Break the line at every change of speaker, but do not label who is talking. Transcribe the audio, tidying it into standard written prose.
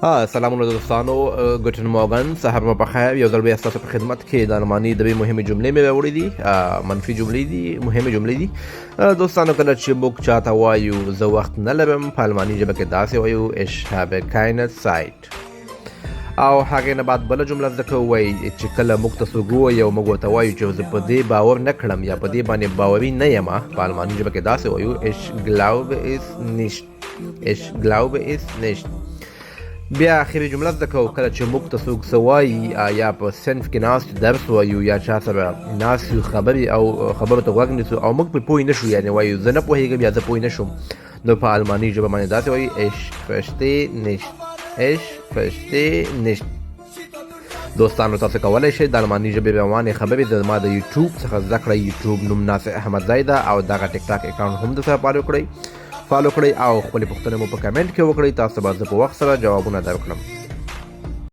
سلامونه دوستانو، ګوټن مورګن، سهار مو بخیر. یو ځل بیا ستاسو په خدمت کې د الماني د مهمې جملې مې راوړې دي، منفي جملې دي، مهمې جملې دي. دوستانو کله چې موږ چاته وایو زه وخت نه لرم، په الماني ژبه کې داسې وایو ich habe keine Zeit. او هغې نه بعد بله جمله زده کوو، وایي چې کله موږ ته څوک ووایي او موږ ورته وایو چې زه په دې باور نه کړم یا په دې باندې باوري نه یم، په الماني ژبه کې داسې وایو ich glaube es nicht. ich glaube es nicht. بیا اخري جمله زده کوو، کله چې موږ ته څوک څه وایي یا په صنف کې ناست درس وایو یا چا سره ناست یو خبرې او خبرو ته غوږ نیسو او موږ پرې پوه نه شو، یعنې وایو زه نه پوهېږم یا زه پوه نه شوم، نو په الماني ژبه باندې داسې وایي ich verstehe nicht. ich verstehe nicht. دوستانو تاسو کولی شئ د الماني ژبې روانې خبرې زما د یوټیوب څخه زده کړئ. یوټیوب نوم ناصر احمدزی ده او دغه ټیک ټاک اکاونټ هم درسره فالو کړئ او خپلې پوښتنې مو په کمنټ کې وکړئ. تاسو به زه په وخت سره جوابونه درکړم.